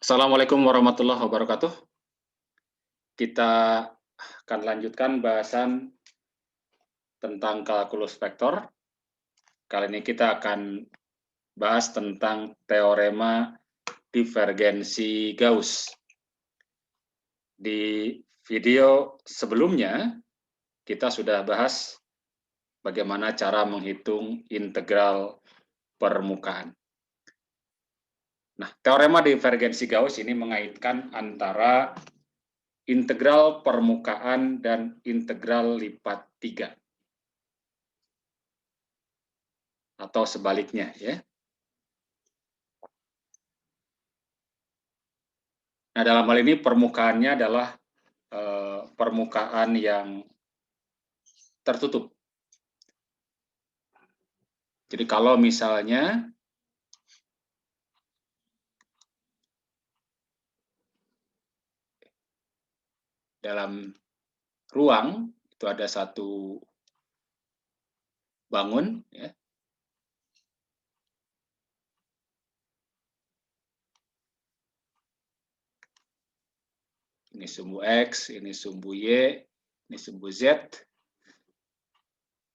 Assalamualaikum warahmatullahi wabarakatuh. Kita akan lanjutkan bahasan tentang kalkulus vektor. Kali ini kita akan bahas tentang teorema divergensi Gauss. Di video sebelumnya, kita sudah bahas bagaimana cara menghitung integral permukaan. Nah, teorema divergensi Gauss ini mengaitkan antara integral permukaan dan integral lipat 3. Atau sebaliknya, ya. Nah, dalam hal ini permukaannya adalah permukaan yang tertutup. Jadi kalau misalnya dalam ruang itu ada satu bangun, ya. Ini sumbu X, ini sumbu Y, ini sumbu Z.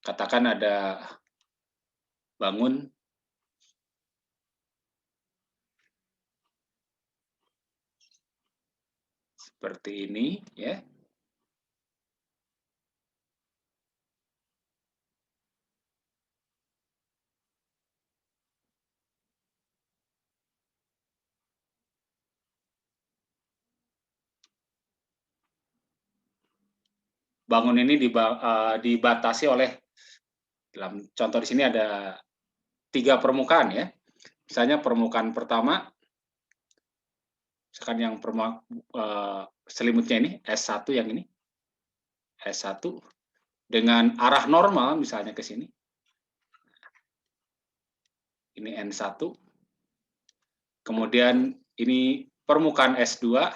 Katakan ada bangun seperti ini, ya. Bangun ini dibatasi oleh, dalam contoh di sini ada 3 permukaan, ya. Misalnya permukaan pertama, misalkan yang selimutnya ini S1, yang ini S1 dengan arah normal misalnya ke sini. Ini N1. Kemudian ini permukaan S2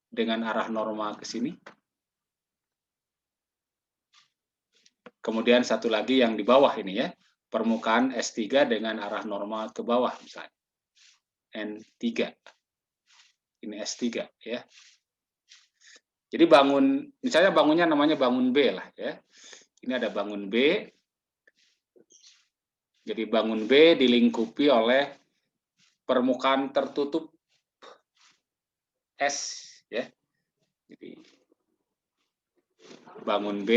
dengan arah normal ke sini. Kemudian satu lagi yang di bawah ini, ya, permukaan S3 dengan arah normal ke bawah misalnya. N3. Ini S3, ya. Jadi bangun, misalnya bangunnya namanya bangun B lah, ya. Ini ada bangun B. Jadi bangun B dilingkupi oleh permukaan tertutup S, ya. Jadi bangun B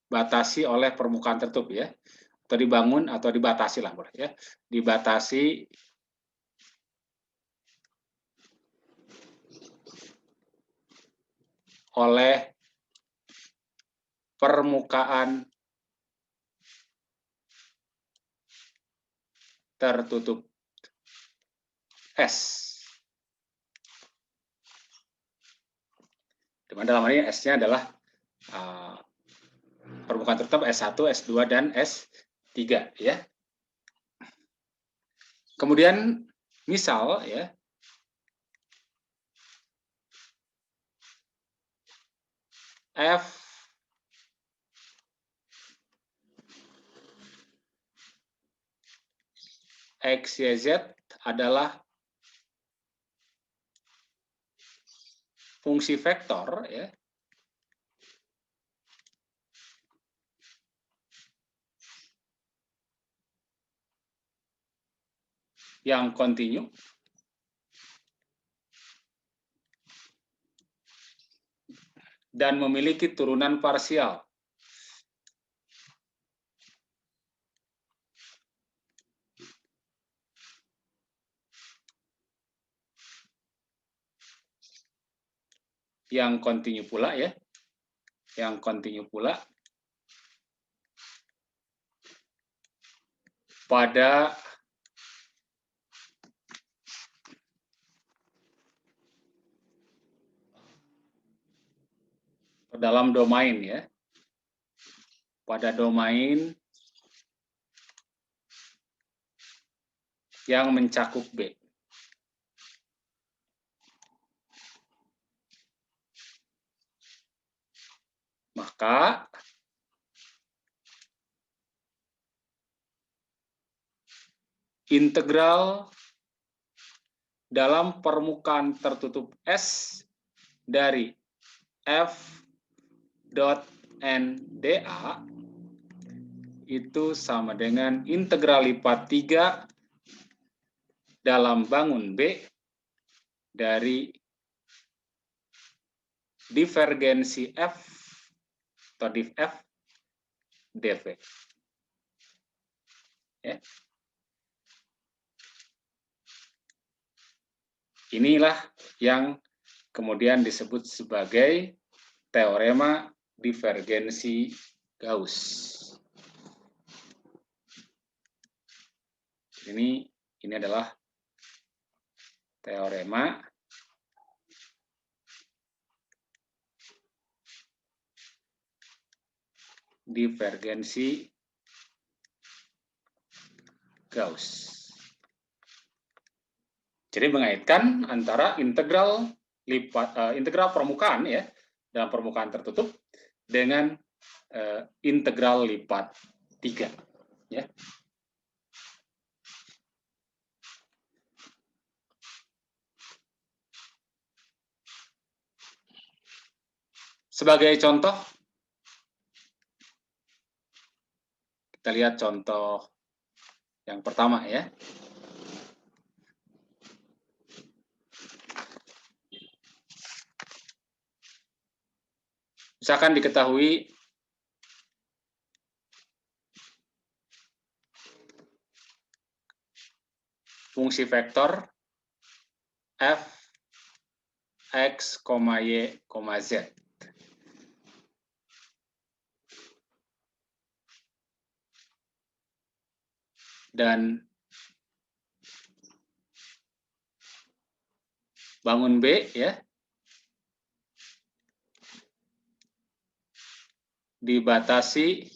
dibatasi oleh permukaan tertutup, ya, atau dibangun atau dibatasi lah boleh, ya, dibatasi oleh permukaan tertutup S. Dimana dalam hal ini S-nya adalah permukaan tertutup S1, S2, dan S3, ya. Kemudian misal, ya, F X, Y, Z adalah fungsi vektor, ya, yang kontinu dan memiliki turunan parsial. Yang kontinu pula, ya, yang kontinu pula pada dalam domain, ya, pada domain yang mencakup B. Maka integral dalam permukaan tertutup S dari f dot NdA itu sama dengan integral lipat 3 dalam bangun B dari divergensi F atau div F dV. Ya. Inilah yang kemudian disebut sebagai teorema divergensi Gauss. Ini adalah teorema divergensi Gauss. Jadi mengaitkan antara integral permukaan ya dalam permukaan tertutup dengan integral lipat 3 ya. Sebagai contoh, kita lihat contoh yang pertama ya. Misalkan diketahui fungsi vektor f x, y, z. Dan bangun B ya dibatasi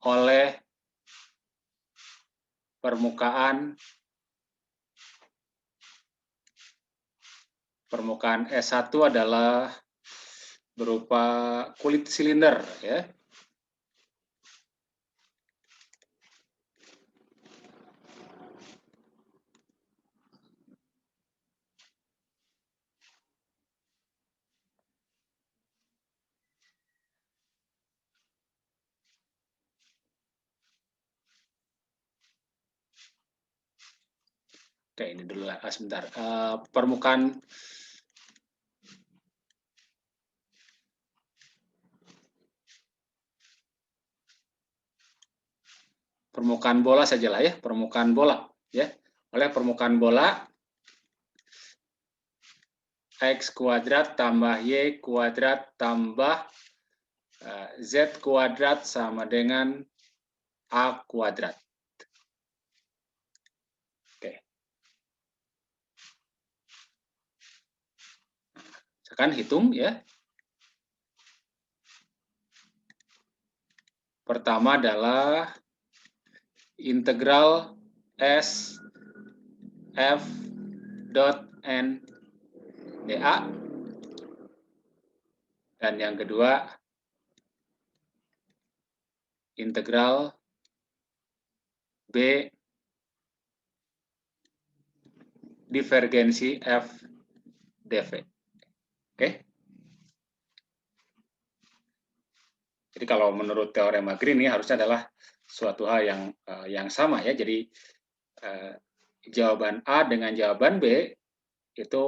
oleh permukaan S1 adalah berupa kulit silinder ya. Oke, ini dulu lah, sebentar. Permukaan bola sajalah ya, permukaan bola ya. Oleh permukaan bola x kuadrat tambah y kuadrat tambah z kuadrat sama dengan a kuadrat. Oke. Sekarang hitung ya. Pertama adalah integral S f dot n dA, dan yang kedua integral B divergensi f dV. Oke. Jadi kalau menurut teorema Green ini harusnya adalah suatu hal yang sama ya. Jadi jawaban A dengan jawaban B itu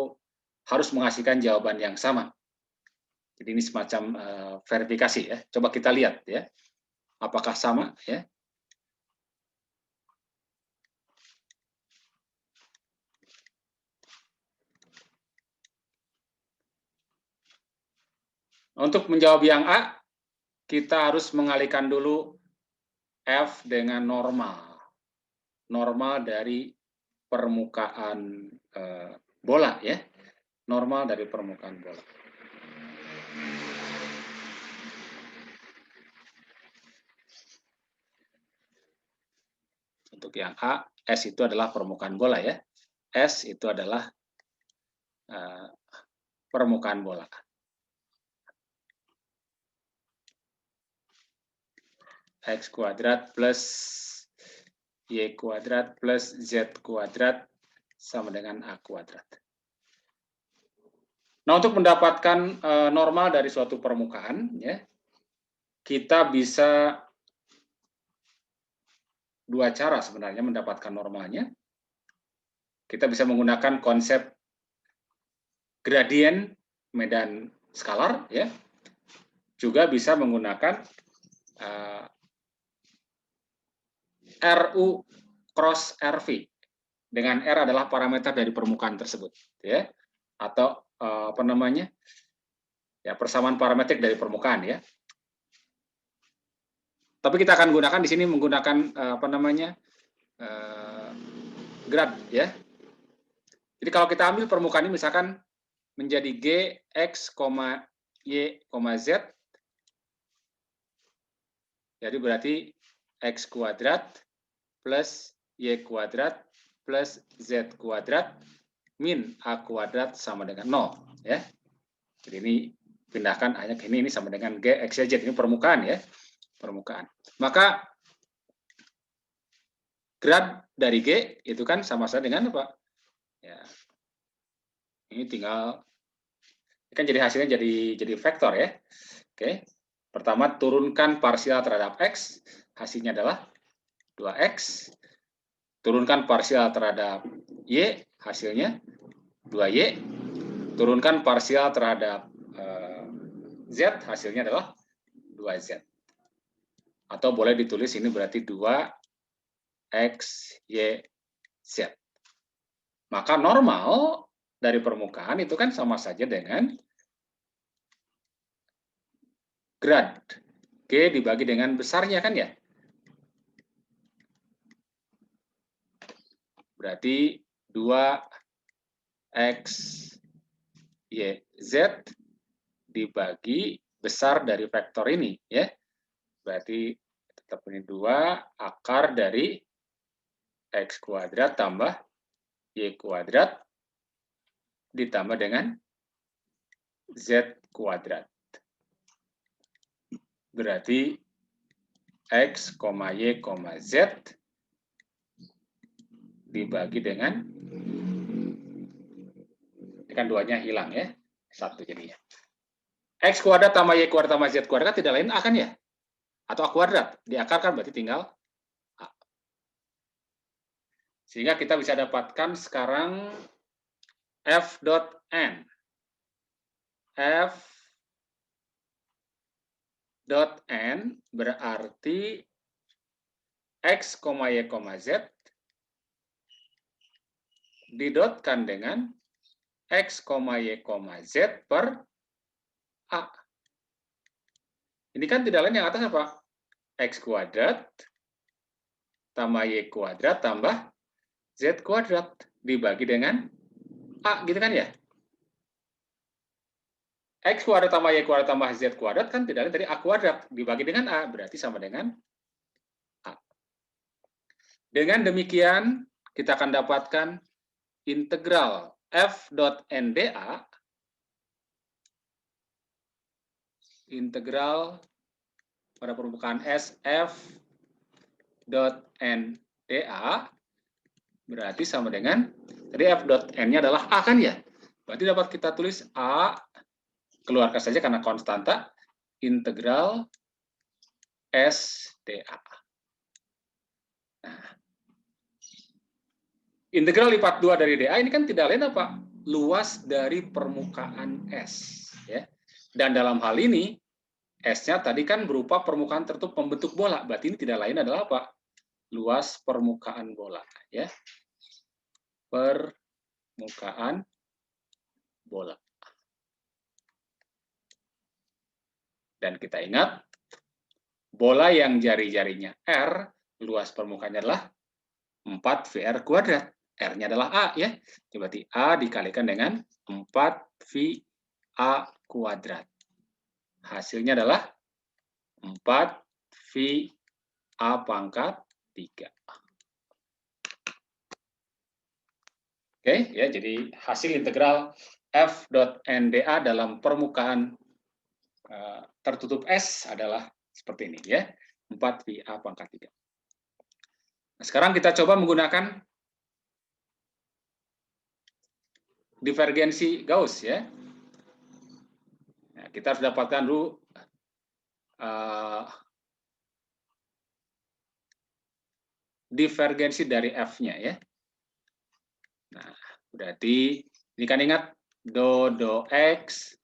harus menghasilkan jawaban yang sama. Jadi ini semacam verifikasi ya. Coba kita lihat ya. Apakah sama ya? Untuk menjawab yang A, kita harus mengalihkan dulu F dengan normal. Normal dari permukaan bola ya. Normal dari permukaan bola. Untuk yang A, S itu adalah permukaan bola ya. S itu adalah permukaan bola. X kuadrat plus Y kuadrat plus Z kuadrat sama dengan A kuadrat. Nah, untuk mendapatkan normal dari suatu permukaan, ya, kita bisa dua cara sebenarnya mendapatkan normalnya. Kita bisa menggunakan konsep gradien medan skalar, ya. Juga bisa menggunakan RU cross RV. Dengan R adalah parameter dari permukaan tersebut, ya. Atau apa namanya? Ya, persamaan parametrik dari permukaan, ya. Tapi kita akan gunakan di sini menggunakan apa namanya? Grad, ya. Jadi kalau kita ambil permukaan ini misalkan menjadi G, X, Y, Z, jadi berarti X kuadrat plus Y kuadrat plus Z kuadrat min A kuadrat sama dengan 0, ya. Jadi ini pindahkan hanya ke ini sama dengan G, X, Y, Z. Ini permukaan, ya. Permukaan. Maka grad dari G itu kan sama saja dengan apa? Ya. Ini tinggal kan jadi hasilnya jadi vektor, ya. Oke. Pertama turunkan parsial terhadap X, hasilnya adalah 2X. Turunkan parsial terhadap Y, hasilnya 2Y. Turunkan parsial terhadap Z, hasilnya adalah 2Z. Atau boleh ditulis ini berarti 2X, Y, Z. Maka normal dari permukaan itu kan sama saja dengan grad G dibagi dengan besarnya, kan, ya? Berarti 2X, Y, Z dibagi besar dari vektor ini, ya. Berarti tetap ini 2 akar dari X kuadrat tambah Y kuadrat ditambah dengan Z kuadrat. Berarti X, Y, Z dibagi dengan, ini kan duanya hilang, ya. Satu jadinya. X kuadrat tambah Y kuadrat tambah Z kuadrat tidak lain A, kan, ya? Atau A kuadrat. Diakarkan berarti tinggal A. Sehingga kita bisa dapatkan sekarang F dot N. F dot N berarti X, Y, Z didotkan dengan X, Y, Z per A. Ini kan tidak lain yang atas apa? X kuadrat tambah Y kuadrat tambah Z kuadrat dibagi dengan A, gitu kan, ya? X kuadrat tambah Y kuadrat tambah Z kuadrat kan tidak lain dari A kuadrat dibagi dengan A, berarti sama dengan A. Dengan demikian, kita akan dapatkan integral F dot NDA, integral pada permukaan S F dot NDA berarti sama dengan, tadi F dot N-nya adalah A, kan, ya? Berarti dapat kita tulis A, keluarkan saja karena konstanta, integral SDA. Nah, integral lipat 2 dari DA ini kan tidak lain apa? Luas dari permukaan S, ya. Dan dalam hal ini S-nya tadi kan berupa permukaan tertutup pembentuk bola. Berarti ini tidak lain adalah apa? Luas permukaan bola, ya. Permukaan bola. Dan kita ingat bola yang jari-jarinya R, luas permukaannya adalah 4 VR kuadrat. R-nya adalah A, ya. Berarti A dikalikan dengan 4 VA kuadrat. Hasilnya adalah 4 VA pangkat 3. Oke, ya, jadi hasil integral F dot NDA dalam permukaan tertutup S adalah seperti ini, ya. 4 VA pangkat 3. Nah, sekarang kita coba menggunakan divergensi Gauss ya. Nah, kita harus dapatkan dulu divergensi dari F-nya ya. Nah, berarti ini kan ingat do X,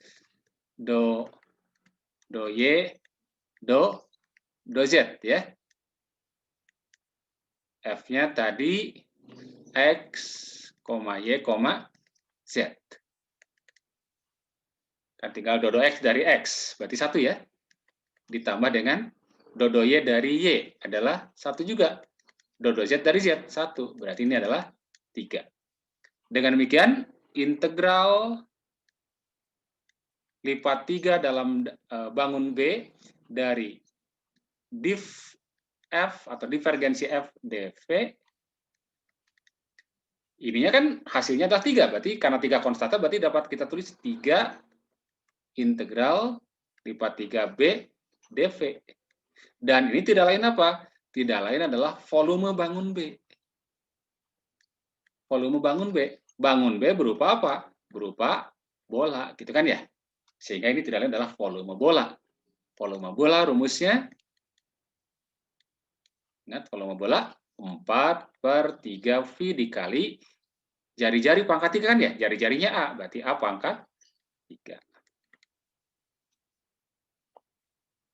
do Y, do Z ya. F-nya tadi X, Y, Z. Kan tinggal do X dari X, berarti 1 ya. Ditambah dengan do Y dari Y adalah 1 juga. Do Z dari Z, 1. Berarti ini adalah 3. Dengan demikian, integral lipat 3 dalam bangun B dari div F atau divergensi F dV, ininya kan hasilnya adalah 3, berarti karena 3 konstanta, berarti dapat kita tulis 3 integral lipat 3B dV. Dan ini tidak lain apa? Tidak lain adalah volume bangun B. Volume bangun B. Bangun B berupa apa? Berupa bola, gitu kan ya? Sehingga ini tidak lain adalah volume bola. Volume bola rumusnya, ingat volume bola 4/3V dikali jari-jari pangkat 3 kan ya? Jari-jarinya A, berarti A pangkat 3.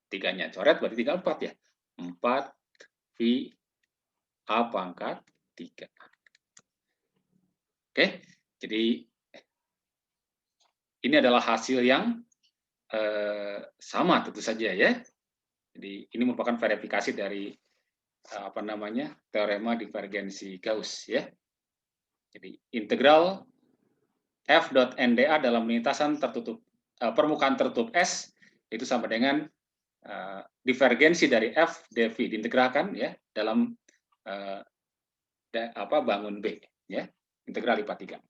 3-nya coret berarti tinggal 4 ya. 4V A pangkat 3. Oke, jadi ini adalah hasil yang sama tentu saja ya. Jadi ini merupakan verifikasi dari teorema divergensi Gauss ya. Jadi integral F.NDA dalam lintasan tertutup permukaan tertutup S itu sama dengan divergensi dari F dV diintegralkan ya dalam bangun B ya, integral lipat 3.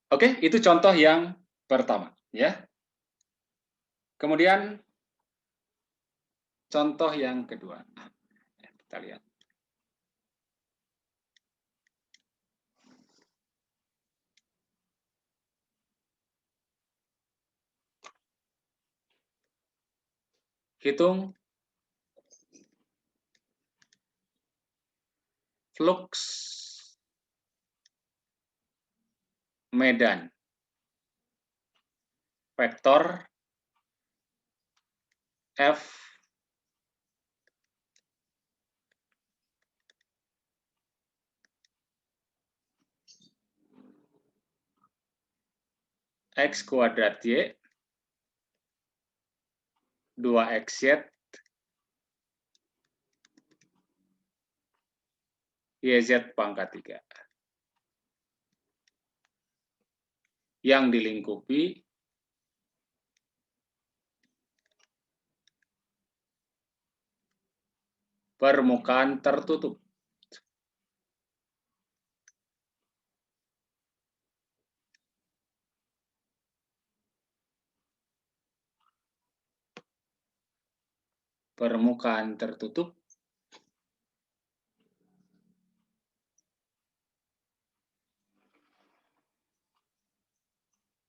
Oke, itu contoh yang pertama ya. Kemudian contoh yang kedua. Kita lihat. Hitung flux medan vektor F X kuadrat Y 2XY YZ pangkat 3 yang dilingkupi permukaan tertutup. Permukaan tertutup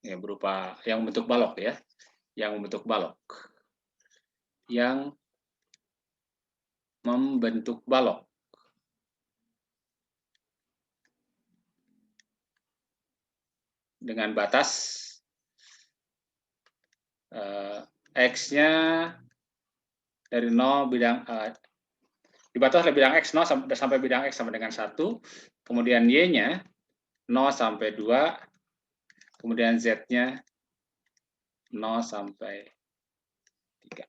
ya berupa yang membentuk balok ya, yang membentuk balok. Yang membentuk balok. Dengan batas X-nya dari 0 bidang dibatas oleh bidang X 0 sampai bidang X sama dengan 1, kemudian Y-nya 0 sampai 2, kemudian Z-nya 0 sampai 3.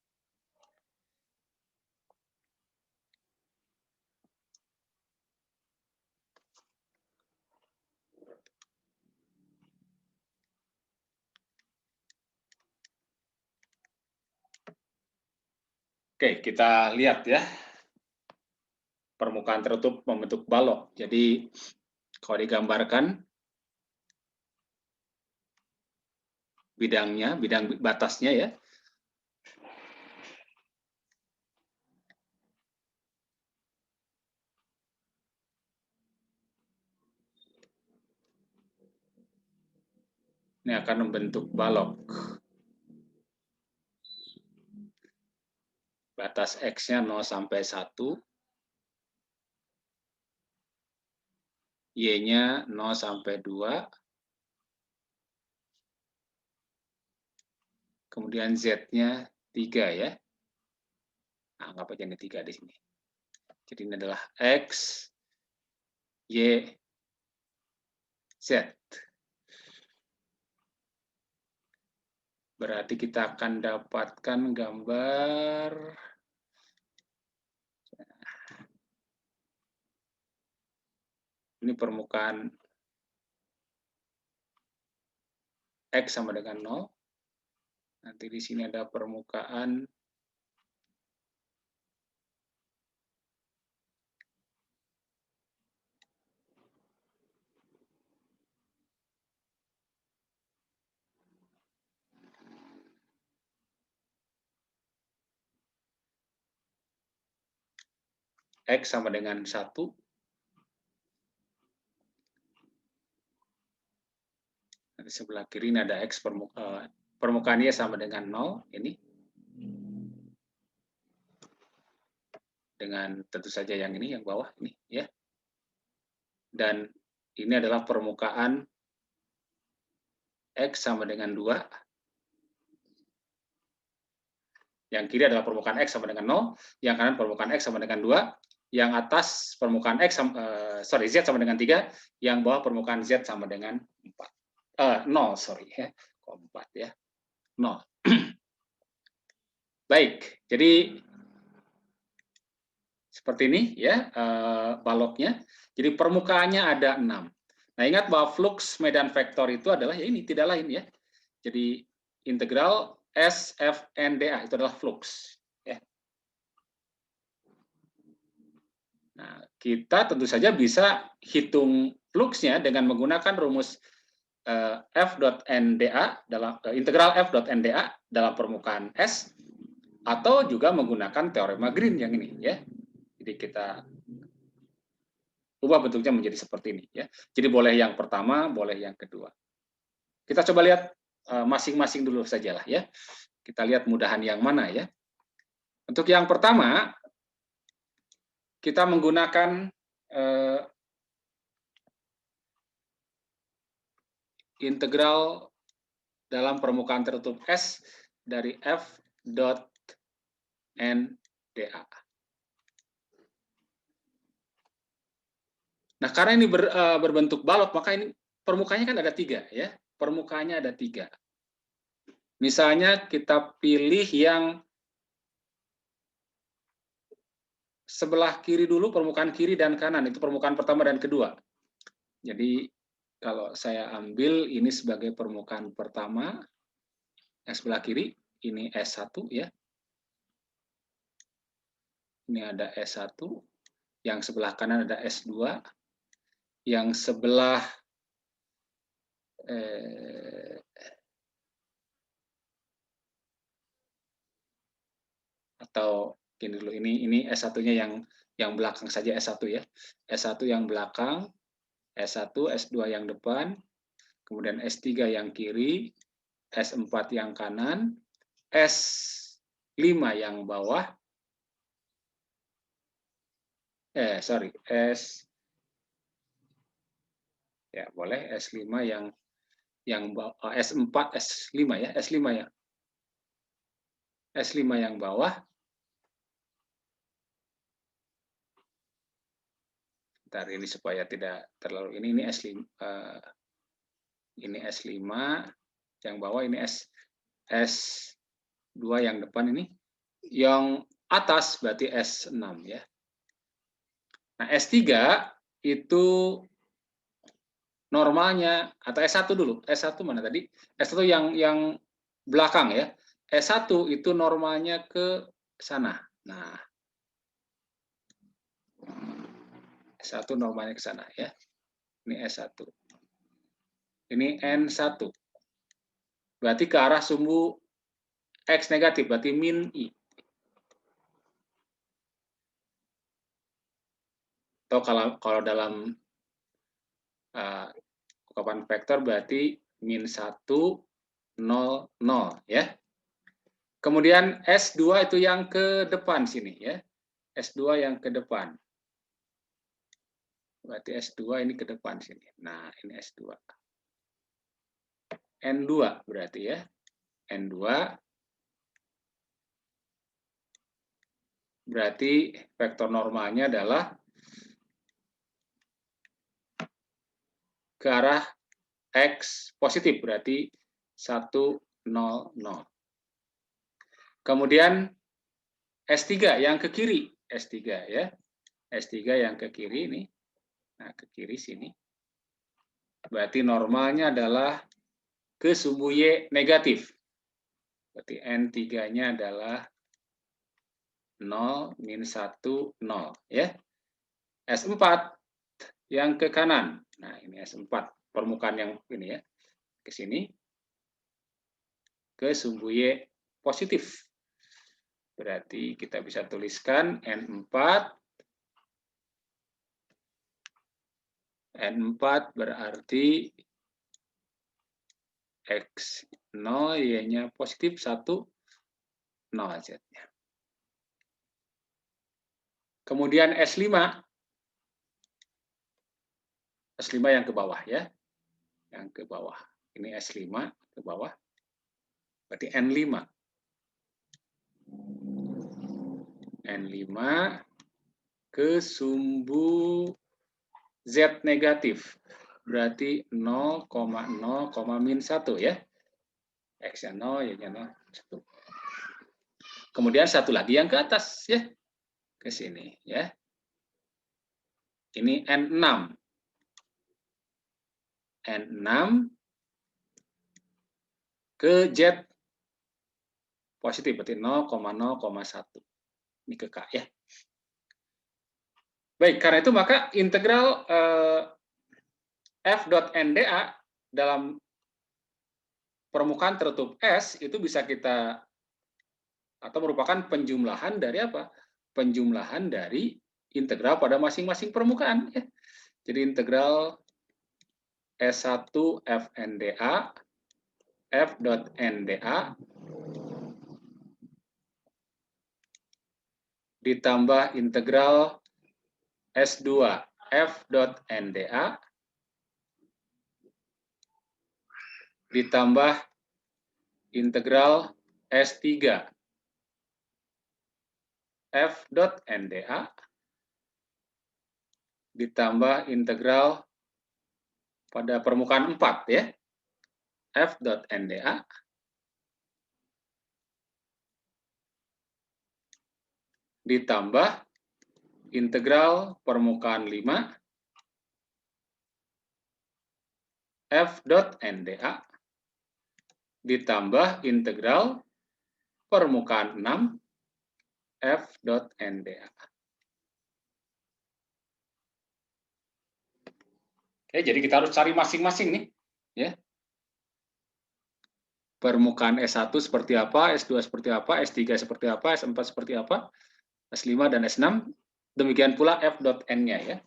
Oke, kita lihat ya. Permukaan tertutup membentuk balok. Jadi kalau digambarkan bidangnya, bidang batasnya ya. Ini akan membentuk balok. Batas X-nya 0 sampai 1. Y-nya 0 sampai 2. Kemudian Z-nya 3 ya. Anggap aja ini 3 di sini. Jadi ini adalah X, Y, Z. Berarti kita akan dapatkan gambar ini permukaan X sama dengan 0. Nanti di sini ada permukaan X sama dengan 1. Di sebelah kiri ini ada X permukaannya sama dengan 0. Ini. Dengan tentu saja yang ini, yang bawah ini. Ya. Dan ini adalah permukaan X sama dengan 2. Yang kiri adalah permukaan X sama dengan 0. Yang kanan permukaan X sama dengan 2. Yang atas permukaan Z sama dengan 3. Yang bawah permukaan Z sama dengan 4. 0, sorry. Ya. Kok 4 ya. 0. Baik, jadi seperti ini ya baloknya. Jadi permukaannya ada 6. Nah, ingat bahwa flux medan vektor itu adalah ya ini, tidak lain ya. Jadi integral S, F, N, dA itu adalah flux. Ya. Nah, kita tentu saja bisa hitung fluxnya dengan menggunakan rumus F dot NdA dalam integral F dot NdA dalam permukaan S, atau juga menggunakan teorema Green yang ini ya. Jadi kita ubah bentuknya menjadi seperti ini ya. Jadi boleh yang pertama, boleh yang kedua. Kita coba lihat masing-masing dulu sajalah ya. Kita lihat mudahan yang mana ya. Untuk yang pertama, kita menggunakan integral dalam permukaan tertutup S dari F dot N dA. Nah, karena ini berbentuk balok, maka ini permukaannya kan ada 3 ya. Permukaannya ada 3. Misalnya kita pilih yang sebelah kiri dulu, permukaan kiri dan kanan, itu permukaan pertama dan kedua. Jadi kalau saya ambil ini sebagai permukaan pertama, yang sebelah kiri, ini S1 ya. Ini ada S1, yang sebelah kanan ada S2, yang sebelah atau gini dulu, ini S1-nya yang belakang saja S1 ya. S1 yang belakang, S1, S2 yang depan, kemudian S3 yang kiri, S4 yang kanan, S5 yang bawah, ya boleh S5 yang bawah, S4, S5 ya, S5 ya. S5 yang bawah. Bentar ini supaya tidak terlalu ini S5 ini S5 yang bawah, ini S2 yang depan ini. Yang atas berarti S6 ya. Nah, S3 itu normalnya, atau S1 dulu. S1 mana tadi? S1 yang belakang ya. S1 itu normalnya ke sana. Nah, S1 normalnya ke sana ya. Ini S1. Ini N1. Berarti ke arah sumbu X negatif, berarti min I. Atau kalau dalam ungkapan vektor berarti min 1, 0, 0 ya. Kemudian S2 itu yang ke depan sini ya. S2 yang ke depan. Berarti S2 ini ke depan sini. Nah, ini S2. N2 berarti ya. N2 berarti vektor normalnya adalah ke arah X positif, berarti 1, 0, 0. Kemudian S3 yang ke kiri, S3 ya. S3 yang ke kiri ini. Nah, ke kiri sini. Berarti normalnya adalah ke sumbu Y negatif. Berarti N3-nya adalah 0, min 1, 0 ya. S4 yang ke kanan. Nah, ini S4 permukaan yang ini ya. Ke sini. Ke sumbu Y positif. Berarti kita bisa tuliskan N4 berarti X0 Y-nya positif 1, 0 Z-nya. Kemudian S5 yang ke bawah ya. Yang ke bawah. Ini S5 ke bawah. Berarti N5. N5 ke sumbu Z negatif. Berarti 0, 0, min 1 ya. X-nya 0, Y-nya 0, 1. Kemudian satu lagi yang ke atas ya. Ke sini ya. Ini N6. N6 ke Z positif, berarti 0,0,1. Ini ke K ya. Baik, karena itu maka integral F.NDA dalam permukaan tertutup S itu bisa kita, atau merupakan penjumlahan dari apa? Penjumlahan dari integral pada masing-masing permukaan. Ya. Jadi integral S1 F.NDA, F.NDA ditambah integral S2 F.NDA ditambah integral S3 F.NDA ditambah integral pada permukaan 4 ya. F.NDA ditambah integral permukaan 5 F.NDA ditambah integral permukaan 6 F.NDA. Oke, jadi kita harus cari masing-masing nih, ya. Permukaan S1 seperti apa, S2 seperti apa, S3 seperti apa, S4 seperti apa, S5 dan S6. Demikian pula F.N-nya ya.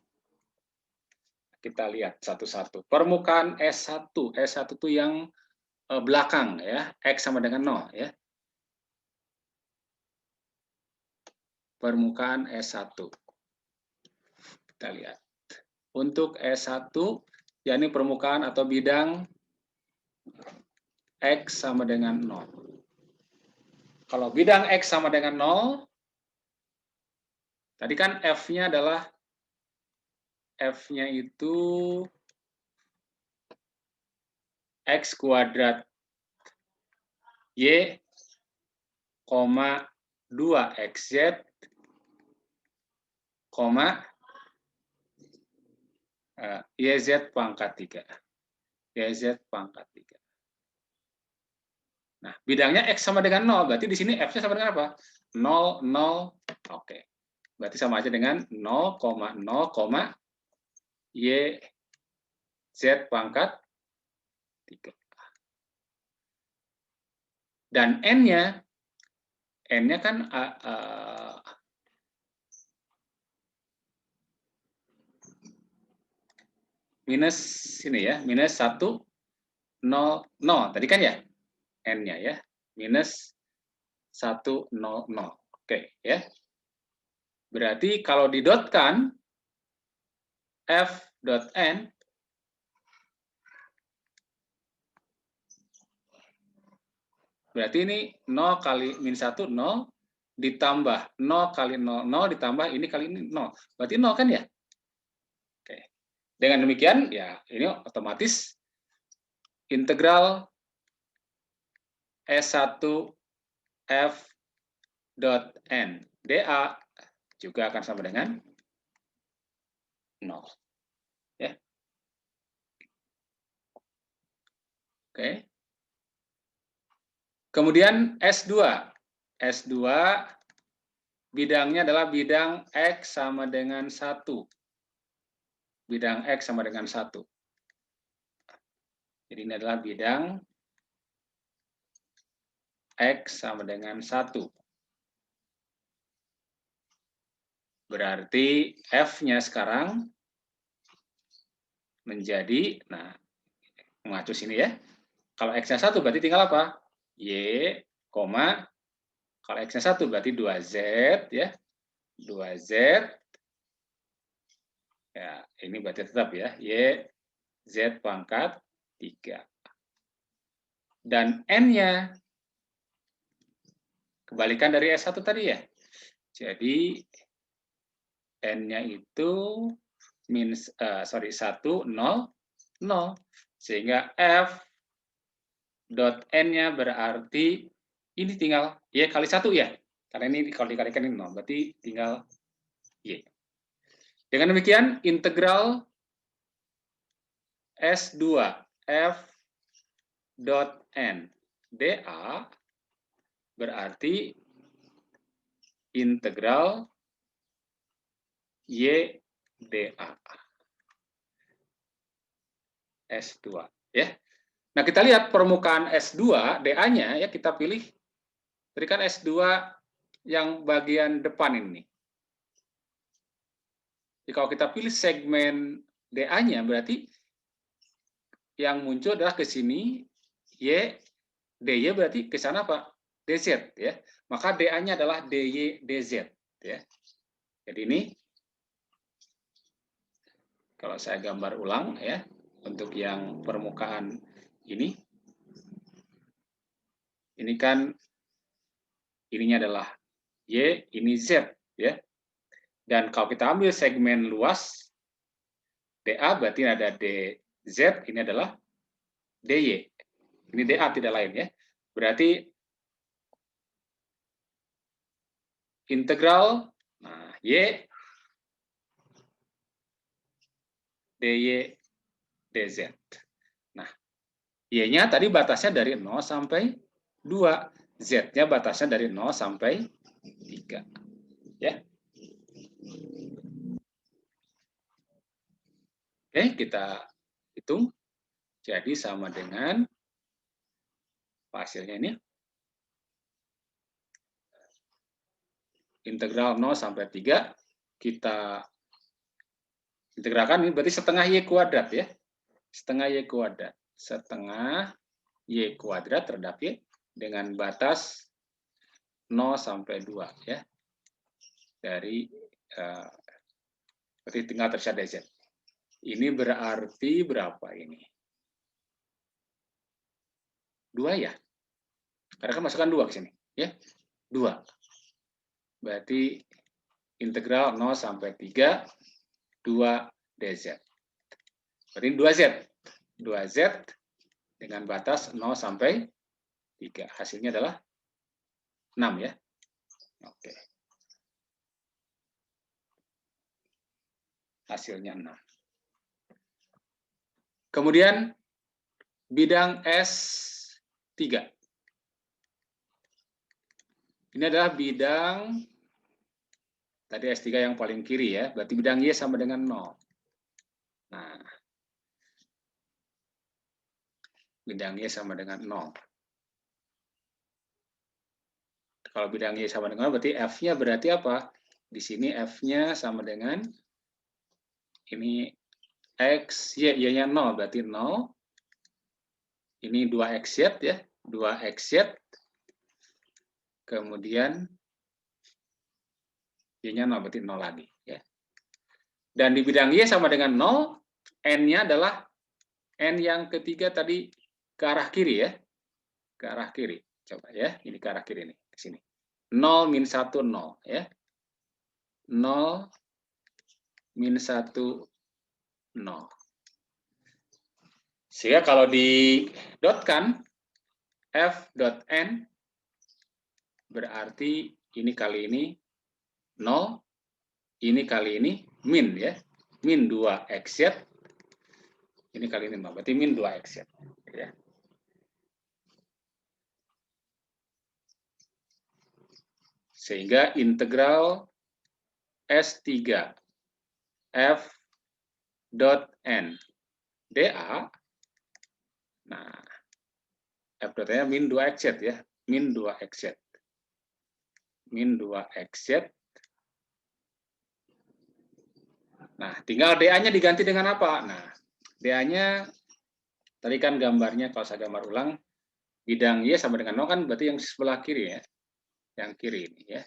Kita lihat satu-satu. Permukaan S1. S1 itu yang belakang ya, X sama dengan 0 ya. Permukaan S1. Kita lihat. Untuk S1, yakni permukaan atau bidang X sama dengan 0. Kalau bidang X sama dengan 0, tadi kan F-nya adalah, F-nya itu X kuadrat Y, 2XZ, YZ pangkat 3. YZ pangkat 3. Nah, bidangnya X sama dengan 0, berarti di sini F-nya sama dengan apa? 0, 0, oke. Berarti sama aja dengan 0, 0, YZ pangkat 3. Dan N-nya kan minus ini ya, minus 1, 0, 0. Tadi kan ya? N-nya ya. Minus 1, 0, 0. Oke, ya. Berarti kalau didotkan, F dot N berarti ini 0 kali min 1, 0, ditambah 0 kali 0, 0, ditambah ini kali ini 0. Berarti 0 kan ya? Oke. Dengan demikian, ya ini otomatis integral S1 F dot N dA juga akan sama dengan 0. Ya. Oke. Kemudian S2. S2 bidangnya adalah bidang X sama dengan 1. Bidang X sama dengan 1. Jadi ini adalah bidang X sama dengan 1. Berarti F-nya sekarang menjadi, nah, mengacu sini ya. Kalau X-nya 1 berarti tinggal apa? Y, kalau X-nya 1 berarti 2Z, ya. 2Z, ya ini berarti tetap ya, Y, Z pangkat 3. Dan N-nya, kebalikan dari S1 tadi ya. Jadi, N-nya itu 1, 0, 0. Sehingga F dot N-nya berarti ini tinggal Y kali 1 ya. Karena ini kalau dikalikan ini 0, berarti tinggal Y. Dengan demikian, integral S2 F dot N dA berarti integral Y dA. S2 ya. Nah, kita lihat permukaan S2 dA-nya ya, kita pilih berikan S2 yang bagian depan ini. Jadi kalau kita pilih segmen dA-nya berarti yang muncul adalah ke sini Y, DY berarti ke sana apa? DZ ya. Maka dA-nya adalah DY DZ ya. Jadi ini kalau saya gambar ulang ya, untuk yang permukaan ini kan ininya adalah Y, ini Z ya. Dan kalau kita ambil segmen luas DA berarti ada DZ, ini adalah DY. Ini DA tidak lain ya. Berarti integral Y DY DZ. Nah, Y-nya tadi batasnya dari 0 sampai 2. Z-nya batasnya dari 0 sampai 3. Ya. Oke, kita hitung. Jadi sama dengan hasilnya ini. Integral 0 sampai 3. Kita integralkan, ini berarti setengah Y kuadrat ya. Setengah Y kuadrat. Setengah Y kuadrat terhadap Y dengan batas 0 sampai 2 ya. Dari berarti tinggal tersiar DZ. Ini berarti berapa ini? 2 ya. Karena kan masukkan 2 ke sini ya. 2. Berarti integral 0 sampai 3 2 DZ. Berarti 2Z. 2Z dengan batas 0 sampai 3. Hasilnya adalah 6 ya. Oke. Hasilnya 6. Kemudian bidang S3. Ini adalah bidang tadi S3 yang paling kiri ya, berarti bidang Y sama dengan 0. Nah, bidang Y sama dengan 0. Kalau bidang Y sama dengan 0, berarti F-nya berarti apa? Di sini F-nya sama dengan ini X, Y-nya 0, berarti 0. Ini 2x ya, 2x. Kemudian y-nya 0, berarti 0 lagi. Ya. Dan di bidang Y sama dengan 0, N-nya adalah N yang ketiga tadi ke arah kiri ya. Ke arah kiri. Coba ya, ini ke arah kiri nih, ke sini. 0 min 1, 0 ya. 0 min 1, 0. Sehingga kalau didotkan, f.n berarti ini kali ini 0, ini kali ini min ya. Min 2x. Ini kali ini 0, berarti min 2x ya. Sehingga integral S3 f dot n dA, nah f dot n min 2x ya, min 2x. Min 2x. Nah, tinggal dA-nya diganti dengan apa? Nah, dA-nya tadi kan gambarnya, kalau saya gambar ulang, bidang Y sama dengan 0 kan berarti yang sebelah kiri ya. Yang kiri ini ya.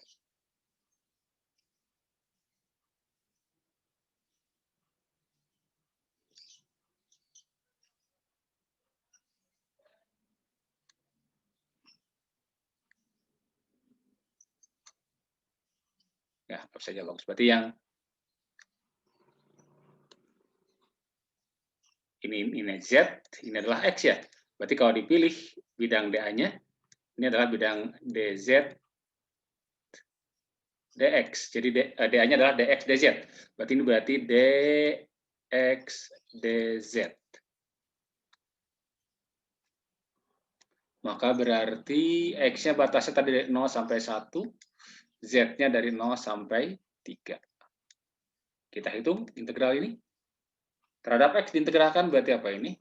Ya, hapus saja long. Berarti yang ini Z, ini adalah X ya. Berarti kalau dipilih bidang dA-nya, ini adalah bidang DZ dx. Jadi dA-nya adalah dx dz. Berarti ini berarti dx dz. Maka berarti x-nya batasnya tadi dari 0 sampai 1, z-nya dari 0 sampai 3. Kita hitung integral ini. Terhadap x diintegralkan berarti apa ini?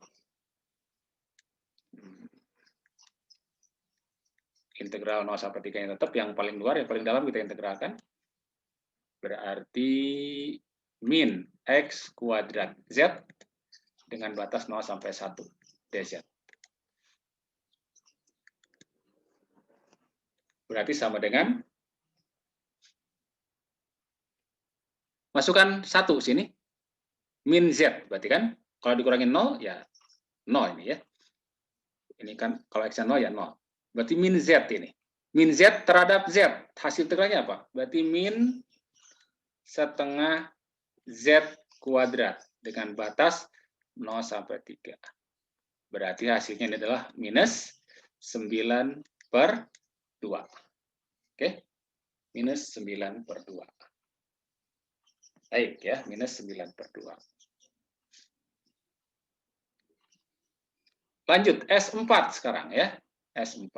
Integral 0 sampai 3 yang tetap, yang paling luar, yang paling dalam kita integralkan. Berarti min x kuadrat z dengan batas 0 sampai 1 dz. Berarti sama dengan, masukkan 1 sini, min z, berarti kan kalau dikurangin 0 ya 0 ini ya. Ini kan kalau x-nya 0 ya 0. Berarti min z ini. Min z terhadap z, hasil integralnya apa? Berarti min setengah z kuadrat dengan batas 0 sampai 3. Berarti hasilnya ini adalah minus 9/2. Oke, minus 9/2. Baik ya, minus 9/2. Lanjut, S4 sekarang ya. S4.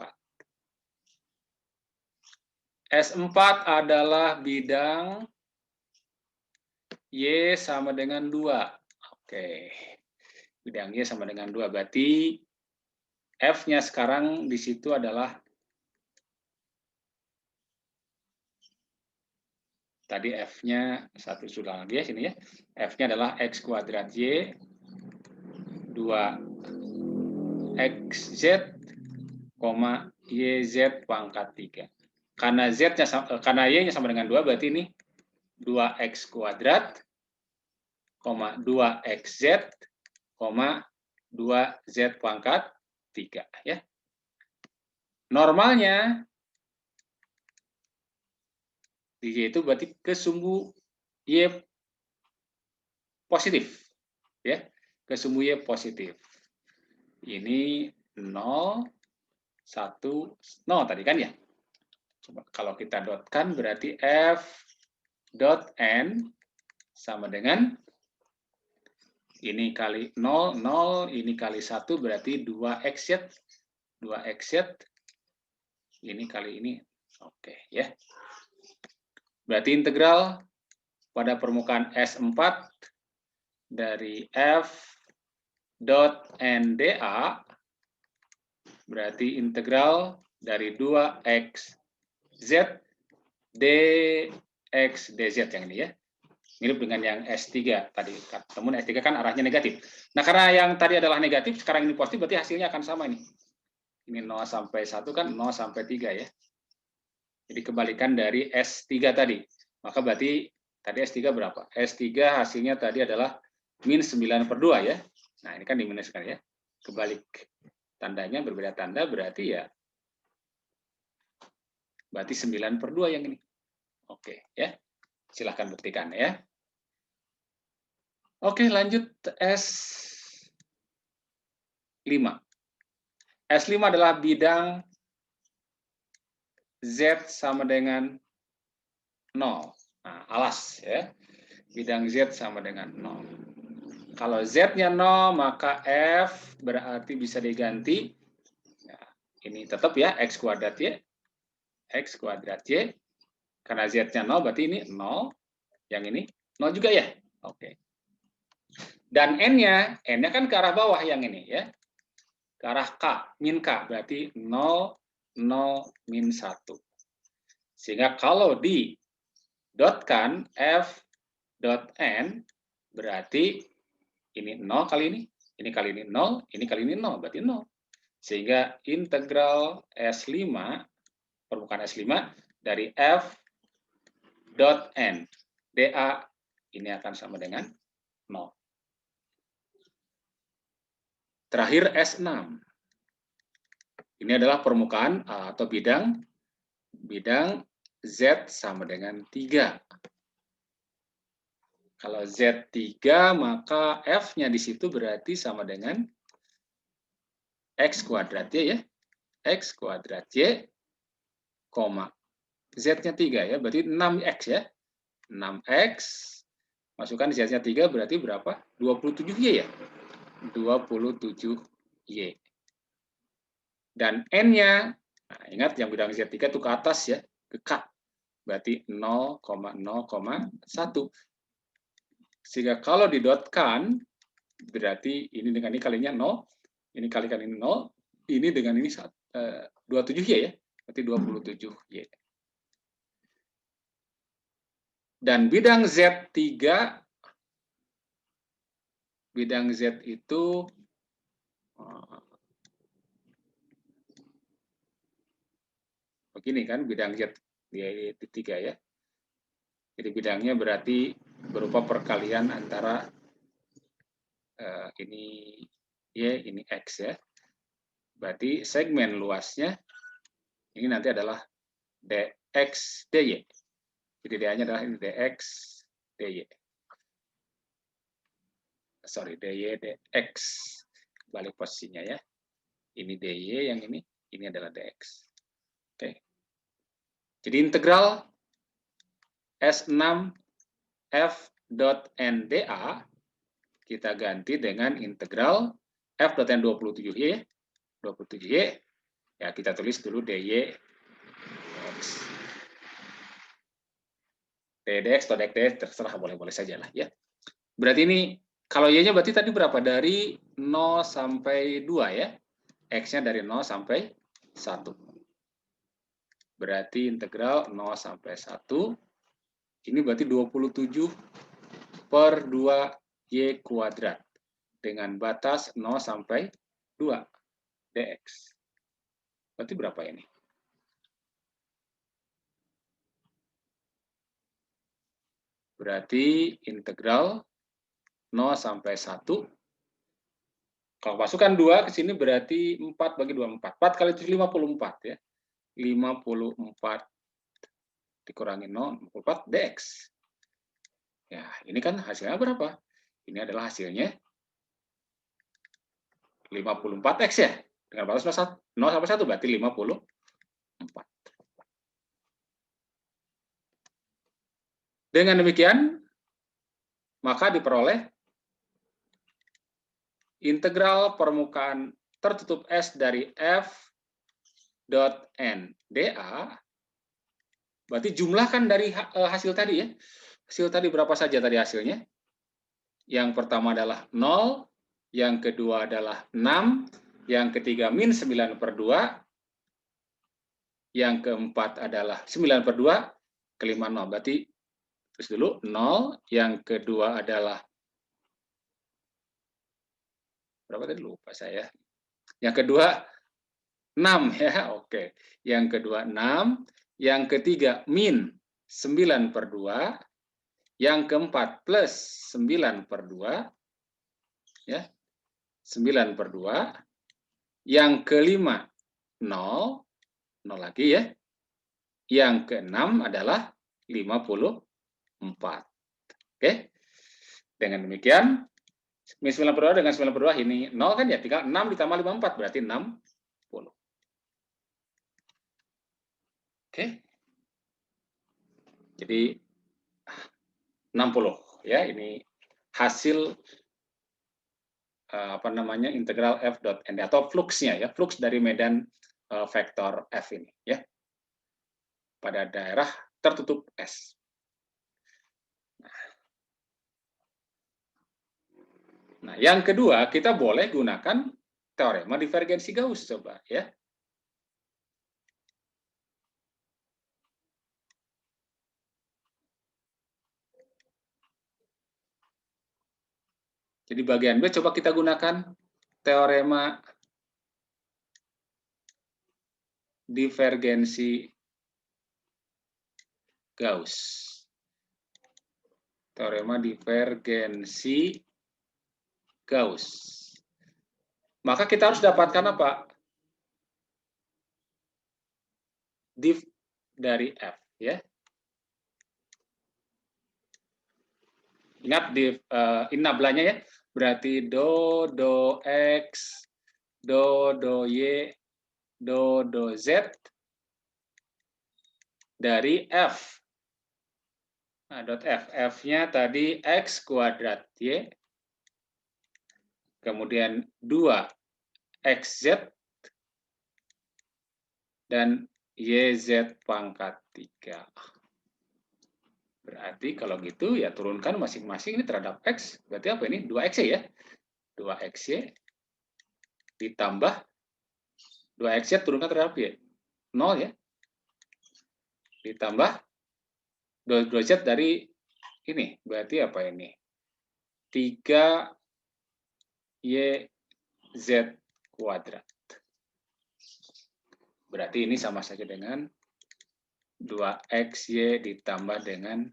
S4 adalah bidang Y sama dengan 2. Oke. Bidang Y sama dengan 2. Berarti F-nya sekarang di situ adalah, tadi F-nya satu sudah lagi ya sini ya. F-nya adalah X kuadrat Y 2XZ, YZ pangkat 3. Karena Y-nya sama dengan 2, berarti ini 2X kuadrat, 2XZ, 2Z pangkat 3. Ya. Normalnya di Y itu berarti kesumbu Y positif. Ya, kesumbu Y positif. Ini 0, 1, 0 tadi kan ya. Coba kalau kita dotkan berarti F dot N sama dengan ini kali 0, 0, ini kali 1 berarti 2XZ. 2XZ. Ini kali ini. Oke, ya. Berarti integral pada permukaan S4 dari F dot NdA berarti integral dari 2XZ dx dz yang ini ya. Mirip dengan yang S3 tadi. Namun S3 kan arahnya negatif. Nah, karena yang tadi adalah negatif, sekarang ini positif, berarti hasilnya akan sama ini. Ini 0 sampai 1 kan 0 sampai 3 ya. Jadi kebalikan dari S3 tadi. Maka berarti tadi S3 berapa? S3 hasilnya tadi adalah min 9/2 ya. Nah, ini kan diminuskan ya. Kebalik tandanya, berbeda tanda, berarti ya berarti 9/2 yang ini. Oke, ya. Silahkan buktikan ya. Oke, lanjut S5. S5 adalah bidang Z sama dengan 0. Nah, alas ya. Bidang Z sama dengan 0. Kalau Z-nya 0, maka F berarti bisa diganti. Nah, ini tetap ya, X kuadrat Y. X kuadrat Y. Karena Z-nya 0, berarti ini 0. Yang ini 0 juga ya. Oke. Dan N-nya kan ke arah bawah yang ini ya. Ke arah K, min K. Berarti 0, 0, min 1. Sehingga kalau didotkan F dot N, berarti ini 0 kali ini kali ini 0, ini kali ini 0, berarti 0. Sehingga integral S5, permukaan S5, dari F dot N, dA, ini akan sama dengan 0. Terakhir S6. Ini adalah permukaan atau bidang Z sama dengan 3. Kalau Z3, maka F-nya di situ berarti sama dengan X kuadrat Y ya. X kuadrat Y, koma. Z-nya 3 ya, berarti 6X ya. 6X, masukkan Z-nya 3 berarti berapa? 27Y ya. 27Y. Dan N-nya, nah ingat yang bidang Z3 itu ke atas ya, ke K. Berarti 0,0,1. Sehingga kalau didotkan, berarti ini dengan ini kalinya 0, ini kalikan ini 0, ini dengan ini 27Y ya, berarti 27Y. Dan bidang Z3, bidang Z itu begini kan, bidang Z di 3 ya. Jadi bidangnya berarti berupa perkalian antara ini Y, ini X ya. Berarti segmen luasnya ini nanti adalah dx dy. Jadi DA-nya adalah ini dx dy. Sorry, dy dx. Balik posisinya ya. Ini dy, yang ini adalah dx. Oke. Jadi integral S6 F dot NDA kita ganti dengan integral F dot N 27Y. 27Y, ya kita tulis dulu dy dx. dx atau dx terserah, boleh-boleh saja lah ya. Berarti ini kalau y-nya berarti tadi berapa? Dari 0 sampai 2 ya. X-nya dari 0 sampai 1. Berarti integral 0 sampai 1. Ini berarti 27/2y kuadrat. Dengan batas 0 sampai 2 dx. Berarti berapa ini? Berarti integral 0 sampai 1. Kalau masukkan 2 ke sini berarti 4 bagi 2, 4. 4 kali 7, 54 ya. 54 dikurangi 0, 54 dx. Ya, ini kan hasilnya berapa? Ini adalah hasilnya 54x ya. Dengan batas 0 sampai 1 berarti 54. Dengan demikian, maka diperoleh integral permukaan tertutup S dari F dot N dA, berarti jumlahkan dari hasil tadi ya. Hasil tadi berapa saja tadi hasilnya? Yang pertama adalah 0, yang kedua adalah 6, yang ketiga min 9/2, yang keempat adalah 9/2, kelima 0. Berarti Terus dulu 0, yang kedua adalah berapa tadi lupa saya. Yang kedua 6 ya, oke. Yang kedua 6, yang ketiga min 9/2, yang keempat plus 9/2 ya. 9/2. Yang kelima 0, 0 lagi ya. Yang keenam adalah 54. Oke. Dengan demikian min 9/2 dengan 9/2 ini 0 kan ya, tinggal 6 ditambah 54 berarti 60. Oke. Jadi 60 ya, ini hasil apa namanya integral f dot n atau fluxnya ya, flux dari medan vektor f ini ya pada daerah tertutup S. Nah, yang kedua kita boleh gunakan teorema divergensi Gauss coba ya. Jadi bagian B coba kita gunakan teorema divergensi Gauss. Teorema divergensi Gauss. Maka kita harus dapatkan apa? Div dari F ya. Ingat di inablanya ya. Berarti do X, do Y, do Z dari F. Nah, dot F. F-nya tadi X kuadrat Y. Kemudian 2 XZ dan YZ pangkat 3. Berarti kalau gitu ya turunkan masing-masing ini terhadap X. Berarti apa ini? 2XY ya. 2XY ditambah 2XZ turunkan terhadap Y. 0 ya. Ditambah 2Z dari ini. Berarti apa ini? 3YZ kuadrat. Berarti ini sama saja dengan 2XY ditambah dengan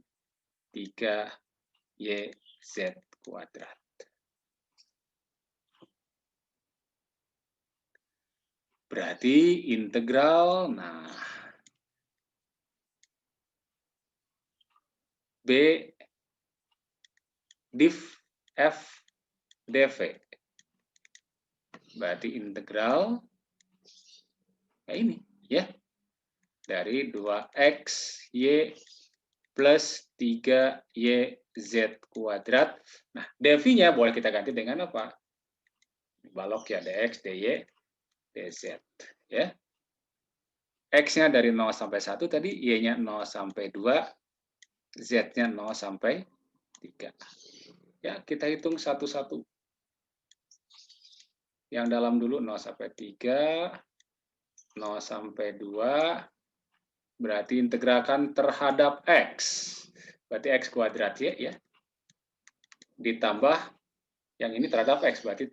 3YZ kuadrat. Berarti integral, nah, B div F dV. Berarti integral, ya ini, ya. Dari 2XY plus 3YZ kuadrat. Nah, dV-nya boleh kita ganti dengan apa? Balok ya, dx, dy, dz. Ya. X-nya dari 0 sampai 1 tadi, Y-nya 0 sampai 2, Z-nya 0 sampai 3. Ya, kita hitung satu-satu. Yang dalam dulu 0 sampai 3, 0 sampai 2, berarti integralkan terhadap X. Berarti X kuadrat ya. Ditambah yang ini terhadap X, berarti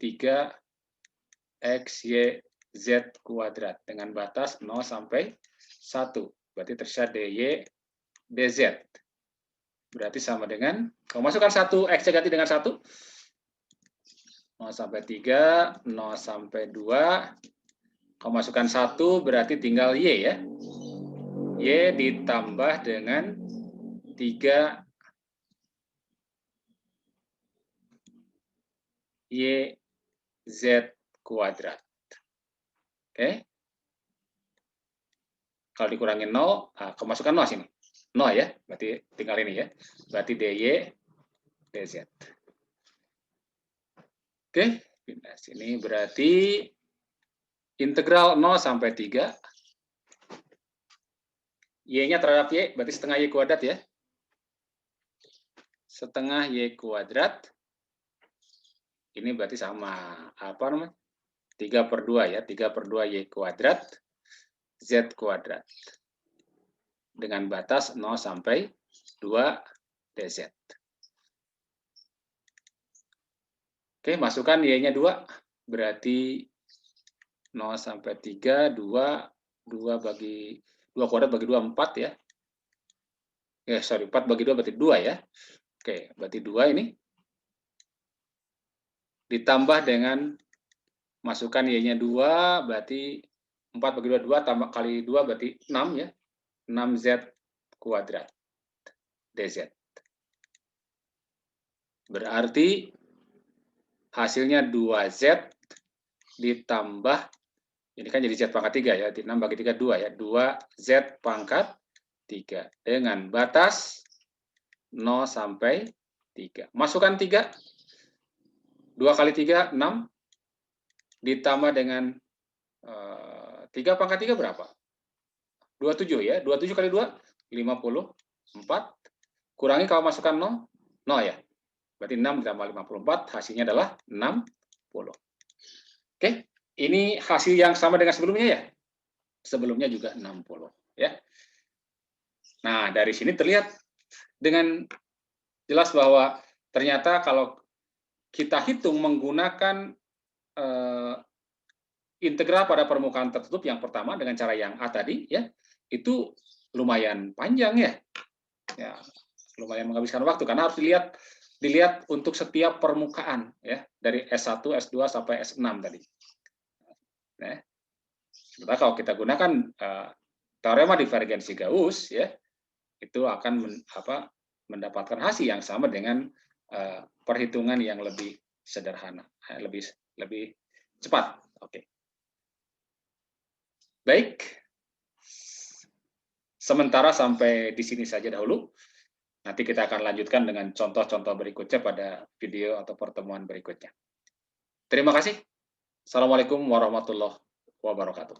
3XYZ kuadrat dengan batas 0 sampai 1. Berarti tersisa DY, DZ. Berarti sama dengan, kalau masukkan 1, X ganti dengan 1. 0 sampai 3, 0 sampai 2. Kalau masukkan 1, berarti tinggal Y ya. Y ditambah dengan 3 YZ kuadrat. Oke. Kalau dikurangin 0, kemasukan 0 sini. 0 ya, berarti tinggal ini ya. Berarti DY, DZ. Oke, pindah sini berarti integral 0 sampai 3. Y-nya terhadap Y, berarti setengah Y kuadrat ya. Setengah Y kuadrat. Ini berarti sama, apa namanya? 3/2 ya, 3/2 Y kuadrat, Z kuadrat. Dengan batas 0 sampai 2, dz. Oke, masukkan y-nya 2, berarti 0 sampai 3, 2 bagi 2 kuadrat bagi 2, 4 ya. Sorry, 4 bagi 2 berarti 2 ya. Oke, berarti 2 ini ditambah dengan masukkan y-nya 2, berarti 4 bagi 2, 2 tambah kali 2 berarti 6 ya. 6z kuadrat dz. Berarti hasilnya 2z ditambah, ini kan jadi z pangkat 3 ya, 6 bagi 3, 2 ya, 2z pangkat 3 dengan batas 0 sampai 3. Masukkan 3, 2 kali 3, 6, ditambah dengan 3 pangkat 3 berapa? 27 ya, 27 kali 2, 54, kurangi kalau masukkan 0, 0 ya, berarti 6 ditambah 54, hasilnya adalah 60. Oke, ini hasil yang sama dengan sebelumnya ya, sebelumnya juga 60 ya. Nah, dari sini terlihat dengan jelas bahwa ternyata kalau kita hitung menggunakan integral pada permukaan tertutup yang pertama dengan cara yang A tadi ya, itu lumayan panjang ya. Ya, lumayan menghabiskan waktu karena harus dilihat untuk setiap permukaan ya, dari S1, S2 sampai S6 tadi. Nah, sementara kalau kita gunakan teorema divergensi Gauss ya, itu akan mendapatkan hasil yang sama dengan perhitungan yang lebih sederhana, lebih cepat. Oke. Baik. Sementara sampai di sini saja dahulu. Nanti kita akan lanjutkan dengan contoh-contoh berikutnya pada video atau pertemuan berikutnya. Terima kasih. Assalamualaikum warahmatullahi wabarakatuh.